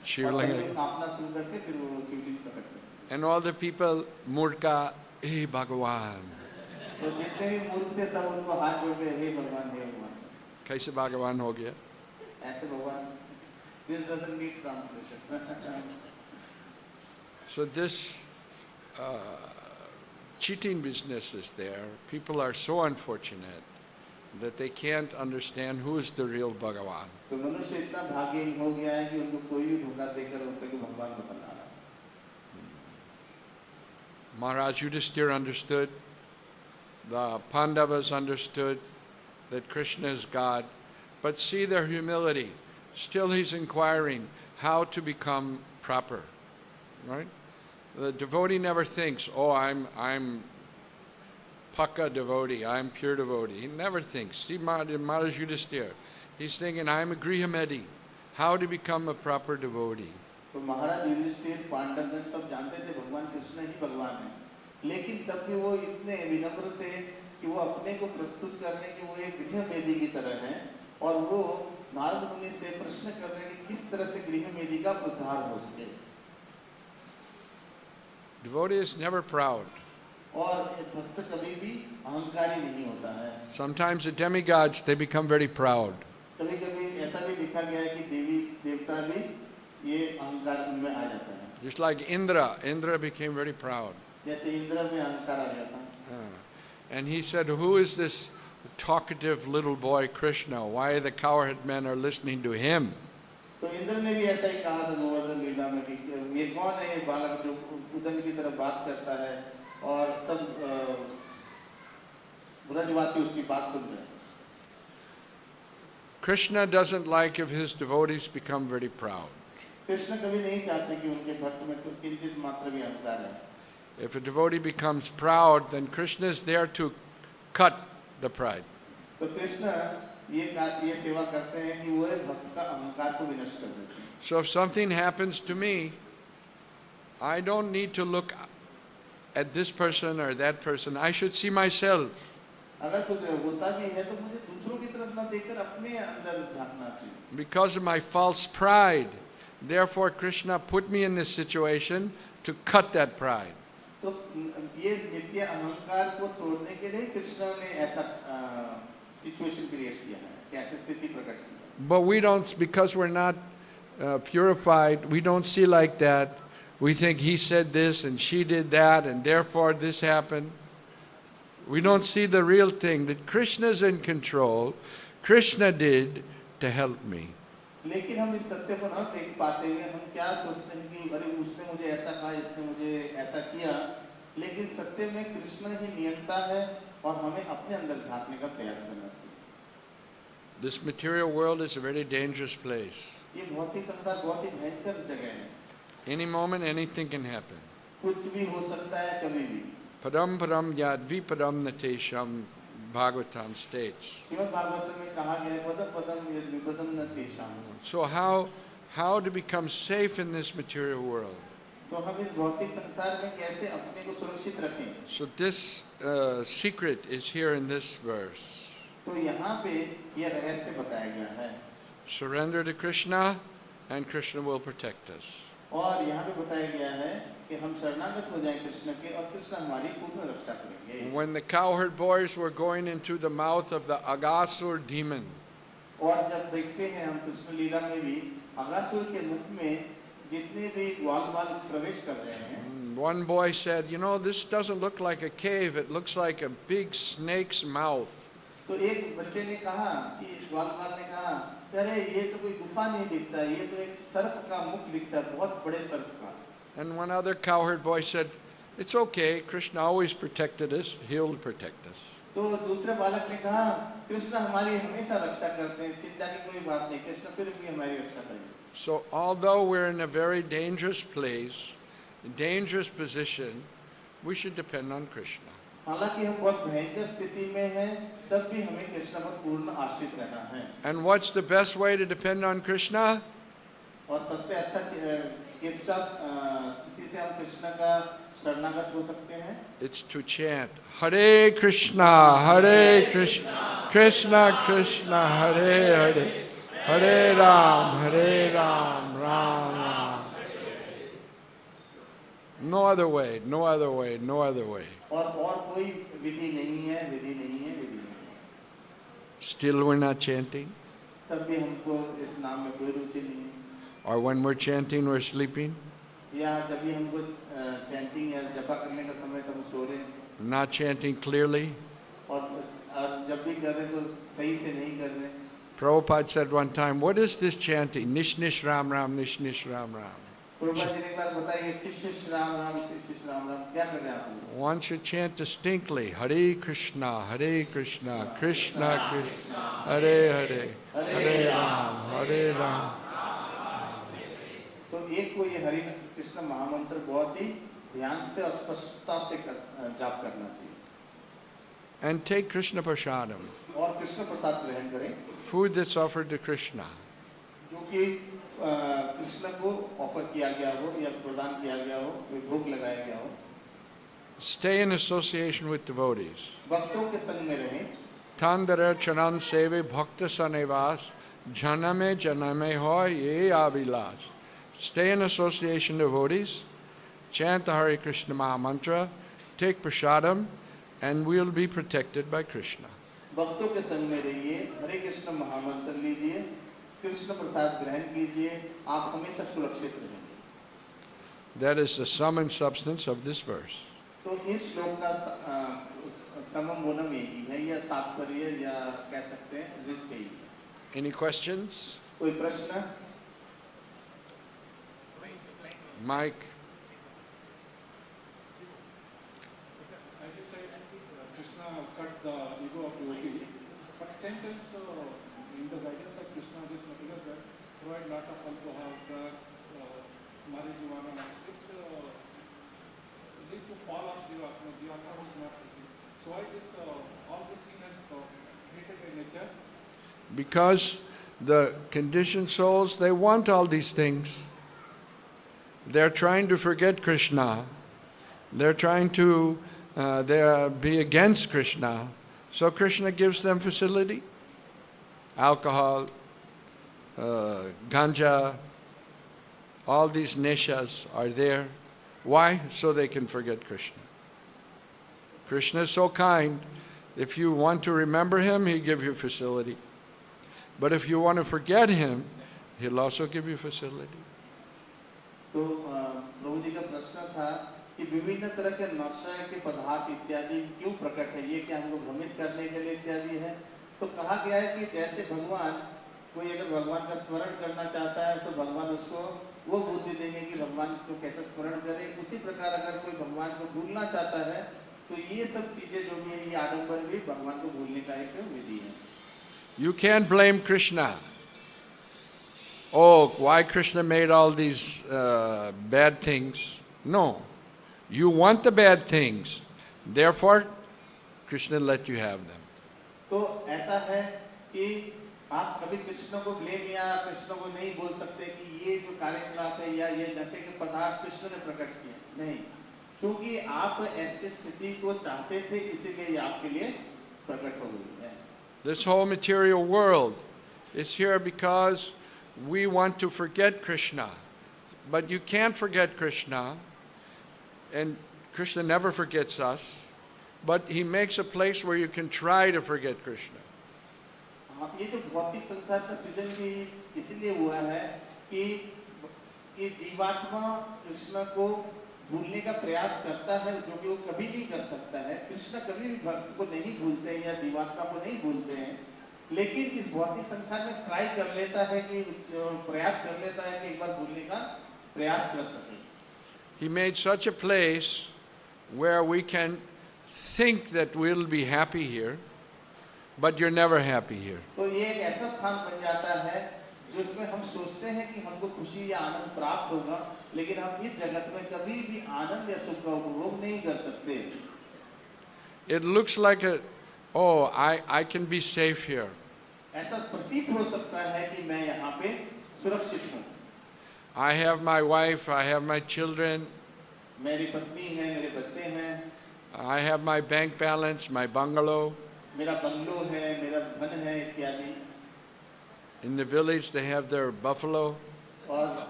Shiva Linga. आपना सुन करके फिर वो शिवलिंग प्रकट करते। And all the people, Murka, hey Bhagavan. तो जितने भी मूर्ख थे सब उनको हाथ जोड़ के हे भगवान हे भगवान। कैसे Bhagavan हो गया? ऐसे भगवान। This doesn't need translation. So this cheating business is there. People are so unfortunate that they can't understand who is the real Bhagavan. तो मनुष्य इतना भाग्यहीन हो गया है कि उनको कोई भी धोखा देकर उनको भगवान बता रहा है। Maharaj Yudhisthira understood, the Pandavas understood that Krishna is God, but see their humility. Still he's inquiring how to become proper, right? The devotee never thinks, oh, I'm Pakka devotee, I'm pure devotee. He never thinks. See Maharaj Yudhisthira, he's thinking, I'm a Grihamedi, how to become a proper devotee. तो महाराज युधिष्ठिर पांडवगण सब जानते थे भगवान कृष्ण ही भगवान है, लेकिन तब भी वो इतने विनम्र थे कि वो अपने को प्रस्तुत करने कि वो एक गृहमेदी की तरह हैं, और वो नारद मुनि से प्रश्न कर रहे हैं कि किस तरह से गृहमेदी का उद्धार हो सके. Devotee is never proud. और भक्त कभी भी अहंकारी नहीं होता है. Sometimes the demigods, they become very proud. कभी-कभी ऐसा भी देखा गया है कि देवी देवता भी ये अहंकार उनमें आ जाता है. Just like Indra became very proud. जैसे इंद्र में अहंकार आ जाता है. And he said, who is this talkative little boy Krishna? Why the cowherd men are listening to him? तो इंद्र ने भी ऐसा ही कहा था गोवर्धन लीला में कि ये कौन है ये बालक जो उदन की तरह बात करता है और सब ब्रजवासी उसकी बात सुन रहे हैं. Krishna doesn't like if his devotees become very proud. Krishna कभी नहीं चाहते कि उनके भक्त में तो किंचित मात्र भी अहंकार है. If a devotee becomes proud, then Krishna is there to cut the pride. तो कृष्ण ये सेवा करते हैं कि वो भक्त का अहंकार को विनष्ट कर देते हैं. So if something happens to me, I don't need to look at this person or that person. I should see myself. अगर कुछ होता भी है तो मुझे दूसरों की तरफ न देखकर अपने अंदर झांकना चाहिए. Because of my false pride, therefore Krishna put me in this situation to cut that pride. तो ये नित्य अहंकार को तोड़ने के लिए कृष्ण ने ऐसा सिचुएशन क्रिएट किया है, कैसे स्थिति प्रकट की है. But we don't, because we're not purified, we don't see like that. We think he said this and she did that and therefore this happened. We don't see the real thing, that Krishna is in control. Krishna did to help me. लेकिन हम इस सत्य को न देख पाते हैं. हम क्या सोचते हैं कि अरे उसने मुझे ऐसा कहा, इसने मुझे ऐसा किया, लेकिन सत्य में कृष्ण ही नियंता है और हमें अपने अंदर झांकने का प्रयास करना चाहिए. This material world is a very dangerous place. ये भौतिक संसार बहुत ही भयंकर जगह है. Any moment, anything can happen. कुछ भी हो सकता है कभी भी. Padam padam yad vipadam natesham, Bhagavatam states. Shrimad Bhagavat में कहा गया है पदम पदम यद विपदम न तेषाम. So how to become safe in this material world? तो हम इस भौतिक संसार में कैसे अपने को सुरक्षित रखें? So this secret is here in this verse. तो यहाँ पे ये रहस्य बताया गया है. Surrender to Krishna and Krishna will protect us. और यहाँ पे बताया गया है कि हम शरणागत हो जाएं कृष्ण के और कृष्ण हमारी पूर्ण रक्षा करेंगे. When the cowherd boys were going into the mouth of the Aghasur demon, और जब देखते हैं हम कृष्ण लीला में भी अगासुर के मुख में जितने भी ग्वाल बाल प्रवेश कर रहे हैं. one boy said, you know, this doesn't look like a cave, it looks like a big snake's mouth. तो एक बच्चे ने कहा कि ग्वाल बाल ने कहा, अरे ये तो कोई गुफा नहीं दिखता, ये तो एक सर्प का मुख दिखता है, बहुत बड़े सर्प का. And one other cowherd boy said, it's okay, Krishna always protected us, he'll protect us. तो दूसरे बालक ने कहा, कृष्ण हमारी हमेशा रक्षा करते हैं, चिंता की कोई बात नहीं, कृष्ण फिर भी हमारी रक्षा करेंगे. So although we're in a very dangerous place, a dangerous position, we should depend on Krishna. हालांकि हम बहुत भयंकर स्थिति में हैं, तब भी हमें कृष्ण पर पूर्ण आश्रित रहना है. And what's the best way to depend on Krishna? और सबसे अच्छा किस स्थिति से हम कृष्ण का शरणागत हो सकते हैं? It's to chant Hare Krishna, Hare Krishna, Krishna Krishna, Hare Hare, Hare Ram, Ram Ram. No other way, no other way, no other way. और कोई विधि नहीं है, विधि नहीं है, विधि नहीं है. Still we're not chanting? तब भी हमको इस नाम में कोई रुचि नहीं है. Or when we're chanting, we're sleeping? या जब भी हमको चैंटिंग या जपा करने का समय तब सो रहे हैं. Not chanting clearly? और जब भी कर रहे तो सही से नहीं कर रहे. Prabhupada said one time, what is this chanting? Nish Nish Ram Ram, Nish Nish Ram Ram. Prabhupada ji ने एक बार बताइए कि श्री श्री राम राम श्री श्री राम राम क्या कर रहे हैं आप लोग? One should chant distinctly, Hare Krishna, Krishna Krishna, Hare Hare, Hare Ram. तो एक को ये हरे कृष्ण महामंत्र बहुत ही ध्यान से और स्पष्टता से जाप करना चाहिए And take Krishna Prasadam, और कृष्ण प्रसाद ग्रहण करें food that's offered to Krishna. जो कि कृष्ण को ऑफर किया गया हो या प्रदान किया गया हो, कोई भोग लगाया गया हो. Stay in association with devotees. भक्तों के संग में रहें. Tandara charan seve bhakta sanevas, janame janame hoy ye avilas. Stay in association with devotees, chant the Hare Krishna Maha Mantra, take prasadam, and we'll be protected by Krishna. भक्तों के संग में रहिए, हरे कृष्ण महामंत्र लीजिए, कृष्ण प्रसाद ग्रहण कीजिए, आप हमेशा सुरक्षित रहेंगे. That is the sum and substance of this verse. तो इस श्लोक का समम गुणम यही है, या तात्पर्य या कह सकते हैं दृष्ट यही है. Any questions? कोई प्रश्न? Mike? As you said, Krishna cut the ego of devotee, but same time, so in the guidance of Krishna, this material that provide lot of alcohol, drugs, marijuana, which lead to fall of Jivatma. Jivatma was not received. So why this all these things has created by nature? Because the conditioned souls, they want all these things. They're trying to forget Krishna. They're trying to be against Krishna. So Krishna gives them facility. Alcohol, ganja, all these neshas are there. Why? So they can forget Krishna. Krishna is so kind. If you want to remember him, he'll give you facility. But if you want to forget him, he'll also give you facility. तो प्रभु जी का प्रश्न था कि विभिन्न तरह के नशा के पदार्थ इत्यादि क्यों प्रकट है, ये क्या हमको भ्रमित करने के लिए इत्यादि है. तो कहा गया है कि जैसे भगवान, कोई अगर भगवान का स्मरण करना चाहता है तो भगवान उसको वो बुद्धि देंगे कि भगवान को कैसे स्मरण करे. उसी प्रकार अगर कोई भगवान को भूलना चाहता है तो ये सब चीजें जो भी है, ये आडंबर भी भगवान को भूलने का एक विधि है. You can't blame Krishna. Oh, why Krishna made all these bad things? No. You want the bad things. Therefore, Krishna let you have them. तो ऐसा है कि आप कभी कृष्ण को ब्लेम या कृष्ण को नहीं बोल सकते कि ये जो कार्यकलाप है या ये नशे के पदार्थ कृष्ण ने प्रकट किए. नहीं, क्योंकि आप ऐसी स्थिति को चाहते थे, इसीलिए ये आपके लिए प्रकट हो गई है. This whole material world is here because we want to forget Krishna. But you can't forget Krishna, and Krishna never forgets us, but he makes a place where you can try to forget Krishna. ये जो भौतिक संसार का सृजन भी इसीलिए हुआ है कि जीवात्मा कृष्ण को भूलने का प्रयास करता है, जो कि वो कभी नहीं कर सकता है. कृष्ण कभी भी भक्त को नहीं भूलते हैं या जीवात्मा को नहीं भूलते हैं, लेकिन इस भौतिक संसार में ट्राई कर लेता है कि प्रयास कर लेता है कि एक बार भूलने का प्रयास कर सके. He made such a place where we can think that we'll be happy here, but you're never happy here. तो ये एक ऐसा स्थान बन जाता है जिसमें हम सोचते हैं कि हमको खुशी या आनंद प्राप्त होगा, लेकिन हम इस जगत में कभी भी आनंद या सुख का उपभोग नहीं कर सकते. It looks like I can be safe here. ऐसा प्रतीत हो सकता है कि मैं यहाँ पे सुरक्षित हूँ. I have my wife, I have my children, मेरी पत्नी है, मेरे बच्चे हैं, I have my bank balance, my bungalow. मेरा बंगलो है, मेरा धन है इत्यादि. In the village they have their buffalo, और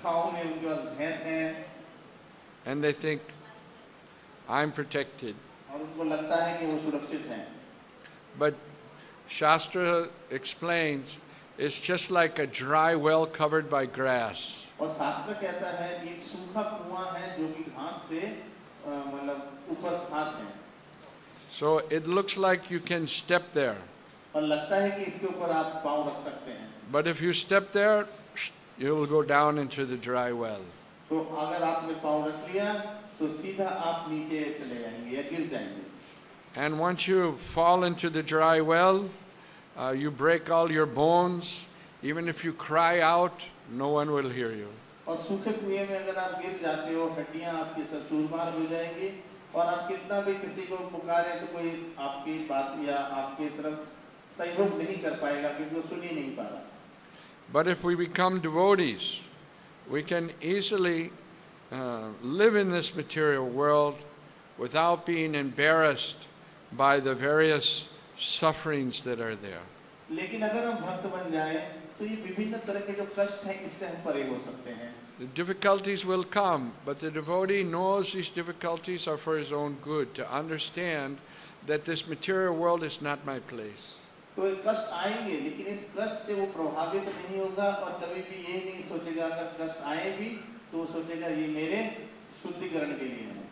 गाँव में उनके पास भैंस हैं, and they think I'm protected. और उनको लगता है कि वो सुरक्षित हैं. But Shastra explains it's just like a dry well covered by grass. और शास्त्र कहता है कि एक सूखा कुआं है जो कि घास से मतलब ऊपर घास है. So it looks like you can step there. और लगता है कि इसके ऊपर आप पाँव रख सकते हैं. But if you step there, you will go down into the dry well. तो अगर आपने पाँव रख लिया तो सीधा आप नीचे चले जाएंगे या गिर जाएंगे। And once you fall into the dry well, you break all your bones. Even if you cry out, no one will hear you. और सूखे कुएं में अगर आप गिर जाते हो, हड्डियां आपकी सब चूरमार हो जाएंगी और आप कितना भी किसी को पुकारे तो कोई आपकी बात या आपकी तरफ सहयोग नहीं कर पाएगा क्योंकि वो सुन ही नहीं पा रहा। But if we become devotees, we can easily live in this material world without being embarrassed by the various sufferings that are there. लेकिन अगर हम भक्त बन जाएं तो ये विभिन्न तरह के जो कष्ट हैं इससे हम परे हो सकते हैं। The difficulties will come, but the devotee knows these difficulties are for his own good, to understand that this material world is not my place. तो ये कष्ट आएंगे लेकिन इस कष्ट से वो प्रभावित नहीं होगा और कभी भी ये नहीं सोचेगा अगर कष्ट आए भी तो वो सोचेगा ये मेरे शुद्धिकरण के लिए है।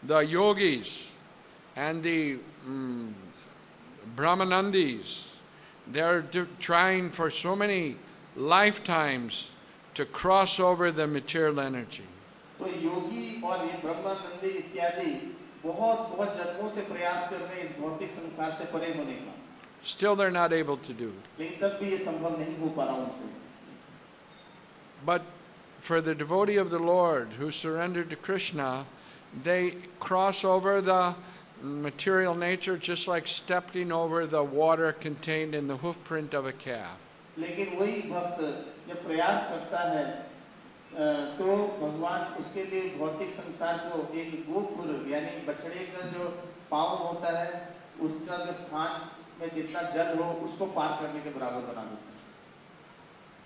The yogis and the Brahmanandis, they're trying for so many lifetimes to cross over the material energy. तो योगी और ये ब्रह्मानंदी इत्यादि बहुत बहुत जन्मों से प्रयास कर रहे हैं इस भौतिक संसार से परे होने का। Still they're not able to do it. लेकिन तब भी ये संभव नहीं हो पा रहा उनसे। But for the devotee of the Lord who surrendered to Krishna, they cross over the material nature just like stepping over the water contained in the hoof print of a calf. लेकिन वही भक्त जब प्रयास करता है तो भगवान उसके लिए भौतिक संसार को एक गोपुर यानी बछड़े का जो पाँव होता है उसका जो स्थान में जितना जल हो उसको पार करने के बराबर बना देता है।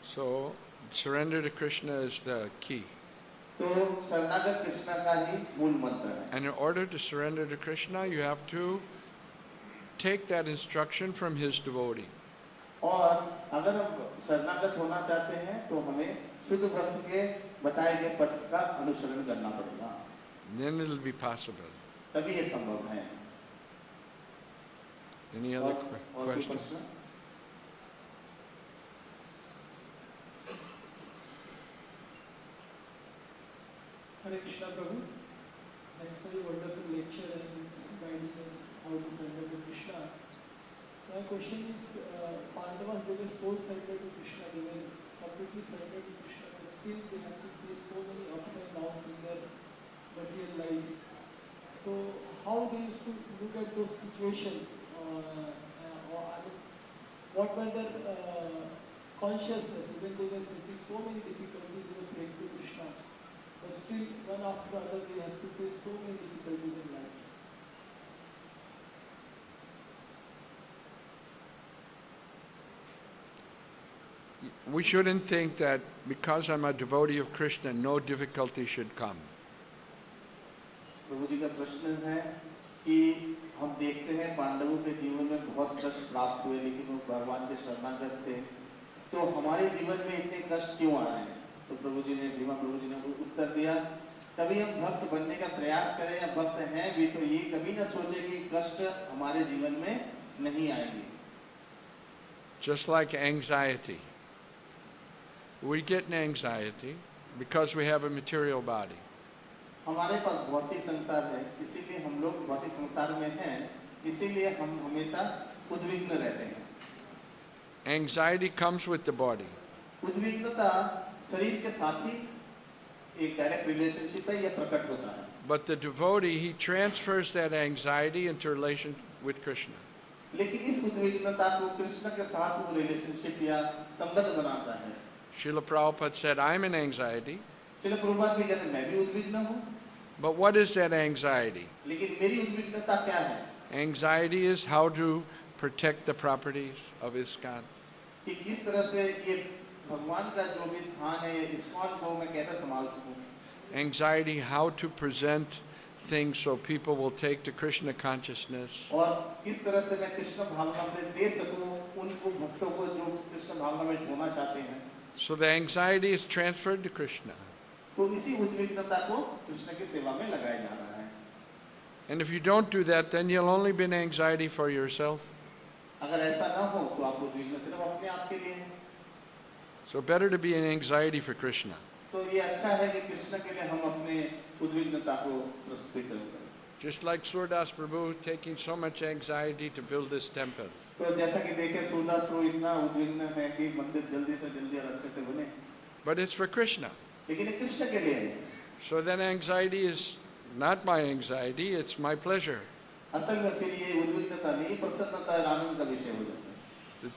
So surrender to Krishna is the key. तो शरणागत कृष्ण का ही मूल मंत्र है। And in order to surrender to Krishna, you have to take that instruction from his devotee. और अगर हम शरणागत होना चाहते हैं तो हमें शुद्ध भक्त के बताए गए पथ का अनुसरण करना पड़ेगा। Then it will be possible. तभी ये संभव है। Any other और questions? प्रश्न? Hare Krishna Prabhu, thanks for your wonderful lecture and guiding us how to surrender to Krishna. My question is, Pandavas, they were so surrendered to Krishna, they were completely surrendered to Krishna, but still they have to face so many ups and downs in their material life. So how they used to look at those situations, what were their consciousness, even they were facing so many difficulties, they were praying to Krishna. But still, one after another, they have to face so many difficulties in life. We shouldn't think that because I'm a devotee of Krishna, no difficulty should come. प्रभु जी का प्रश्न है कि हम देखते हैं पांडवों के जीवन में बहुत कष्ट प्राप्त हुए लेकिन वो भगवान के शरणागत थे तो हमारे जीवन में इतने कष्ट क्यों आ रहे हैं? तो प्रभु जी ने भीमा प्रभु जी ने उत्तर दिया कभी हम भक्त बनने का प्रयास करें या भक्त हैं भी तो ये कभी ना सोचे कि कष्ट हमारे जीवन में नहीं आएंगे। Just like anxiety. We get an anxiety because we have a material body. हमारे पास भौतिक संसार है इसीलिए हम लोग भौतिक संसार में हैं इसीलिए हम हमेशा उद्विग्न रहते हैं। Anxiety comes with the body. उद्विग्नता शरीर के साथ ही एक डायरेक्ट रिलेशनशिप है या प्रकट होता है। But the devotee, he transfers that anxiety into relation with Krishna. लेकिन इस उद्विग्नता को कृष्ण के साथ वो रिलेशनशिप या संबंध बनाता है। Srila Prabhupada said, I'm an anxiety. Srila Prabhupada भी कहते हैं मैं भी उद्विग्न हूँ। But what is that anxiety? लेकिन मेरी उद्विग्नता क्या है? Anxiety is how to protect the properties of ISKCON. कि किस तरह से ये भगवान का जो भी स्थान है ISKCON को मैं कैसे संभाल सकूं? Anxiety how to present things so people will take to Krishna consciousness. और किस तरह से मैं कृष्ण भावना में दे सकूं उनको भक्तों को जो कृष्ण भावना में ढोना चाहते हैं। So the anxiety is transferred to Krishna. तो इसी उद्विग्नता को कृष्ण की सेवा में लगाया जा रहा है। And if you don't do that, then you'll only be an anxiety for yourself. अगर ऐसा ना हो तो आप उद्विग्न सिर्फ अपने आप के लिए हैं। So better to be in anxiety for Krishna. तो ये अच्छा है कि कृष्ण के लिए हम अपने उद्विग्नता को प्रस्तुत करें। Just like Surdas Prabhu taking so much anxiety to build this temple. तो जैसा कि देखें सूरदास प्रभु इतना उद्विग्न है कि मंदिर जल्दी से जल्दी और अच्छे से बने। But it's for Krishna. लेकिन ये कृष्ण के लिए है। So then anxiety is not my anxiety, it's my pleasure. असल में फिर ये उद्विग्नता नहीं, प्रसन्नता और आनंद का विषय हो जाता है।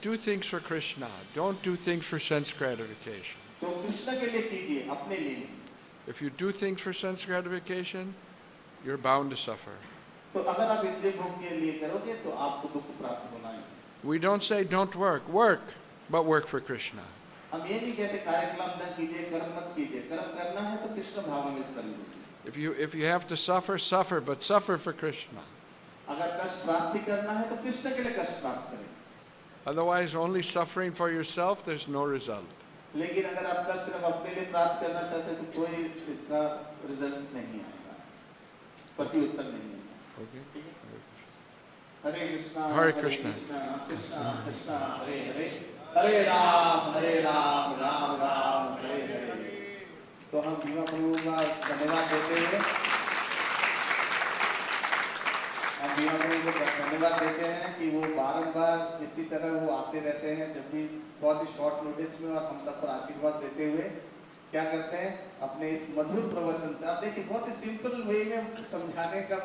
Do things for Krishna. Don't do things for sense gratification. तो कृष्ण के लिए कीजिए, अपने लिए नहीं। If you do things for sense gratification, you're bound to suffer. तो अगर आप इंद्रिय भोग के लिए करोगे तो आपको दुख प्राप्त होना है। We don't say don't work. Work, but work for Krishna. हम ये नहीं कहते कार्यकलाप न कीजिए, कर्म मत कीजिए। कर्म करना है तो कृष्ण भावान्वित करिए। If you have to suffer, suffer, but suffer for Krishna. अगर कष्ट प्राप्ति करना है तो कृष्ण के लिए कष्ट प्राप्त करें। Otherwise, only suffering for yourself, there's no result. लेकिन अगर आप कष्ट सिर्फ अपने लिए प्राप्त करना चाहते हैं तो कोई इसका रिजल्ट नहीं आएगा, प्रत्युत्तर नहीं आएगा। Okay? हरे कृष्णा Hare Krishna. कृष्णा कृष्णा हरे हरे, हरे राम राम राम हरे हरे। तो हम भीमा प्रभु का धन्यवाद देते हैं, हम भीमा प्रभु को धन्यवाद देते हैं कि वो बारंबार इसी तरह वो आते रहते हैं, जब भी बहुत ही शॉर्ट नोटिस में, और हम सब पर आशीर्वाद देते हुए क्या करते हैं अपने इस मधुर प्रवचन से। आप देखिए बहुत ही सिंपल वे में समझाने का,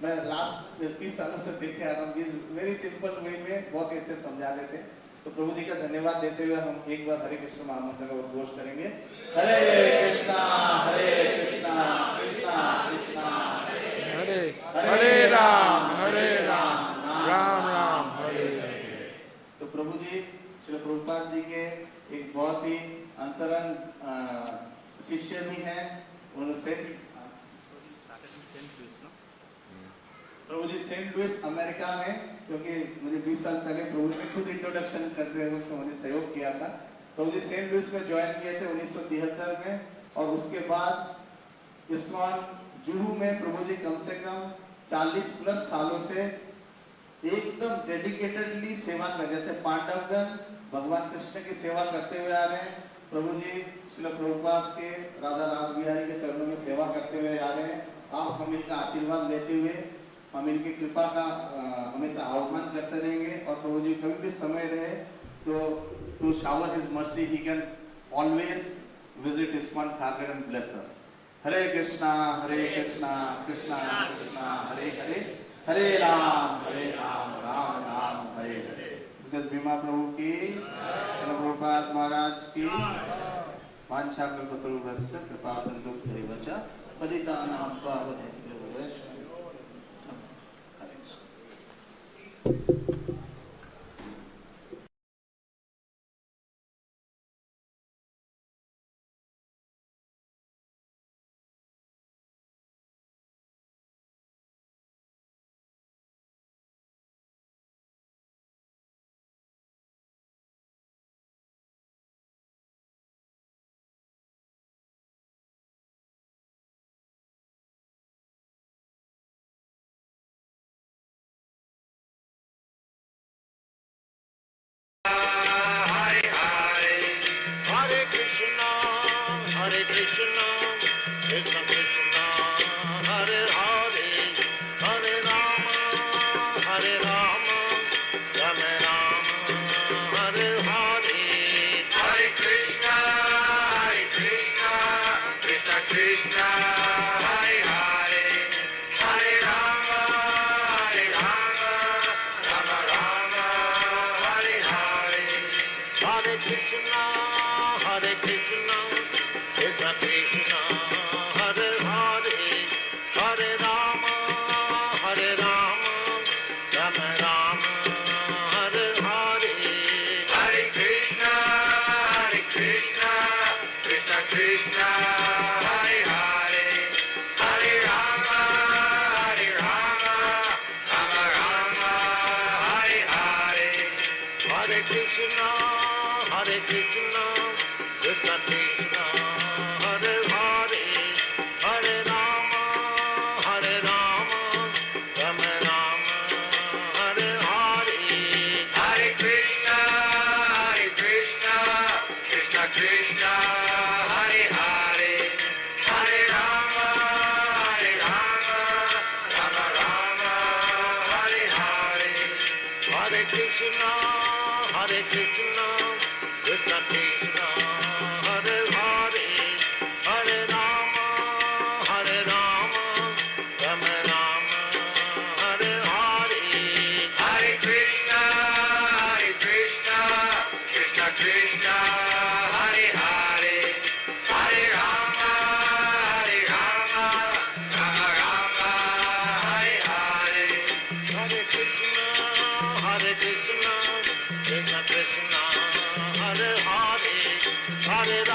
मैं लास्ट 30 सालों से देखे आ रहा हूँ, वेरी सिंपल वे में बहुत ही अच्छे समझा देते हैं। तो प्रभु जी का धन्यवाद देते हुए हम एक बार हरे कृष्ण महामंत्र का उद्घोष करेंगे। हरे Krishna Krishna Krishna Hare Hare Ram, Ram Ram, Hare Hare. तो प्रभु जी श्री प्रभुपाद जी के एक बहुत ही अंतरंग शिष्य भी हैं। उनसे प्रभु जी सेंट लुइस अमेरिका में, क्योंकि मुझे 20 साल पहले प्रभु ने खुद इंट्रोडक्शन करते हुए मुझे सहयोग किया था। प्रभु जी सेंट लुइस में ज्वाइन किए थे 1973 में, और उसके बाद इस्कॉन जुहू में प्रभु जी कम से कम 40+ सालों से एकदम डेडिकेटेडली सेवा कर, जैसे पांडवगण भगवान कृष्ण की सेवा करते हुए आ रहे हैं, प्रभु जी श्रील प्रभुपाद के राधा रास बिहारी के चरणों में सेवा करते हुए आ रहे हैं। आप हम इनका आशीर्वाद लेते हुए हम इनकी कृपा का हमेशा आह्वान करते रहेंगे, और प्रभु जी कभी भी समय रहे तो to shower his mercy he can always visit ISKCON Kharghar and bless us. Hare Krishna Krishna Krishna Hare Hare, Hare Ram Ram Ram Hare Hare. Bhima Prabhu की, श्रील प्रभुपाद महाराज की, वांछा कल्पतरुभ्यश्च कृपा सिंधु भैव च पतितानां पावनेभ्यो वैष्णवेभ्यो Krishna Hare Krishna, Krishna Krishna, Hare Hare, Hare Rama, Rama Rama, Hare Hare. Hare Krishna, Krishna Krishna, Hare Hare, Hare Rama, Rama Rama, Hare Hare. Hare Krishna, Krishna Krishna, Hare Hare, Hare Rama.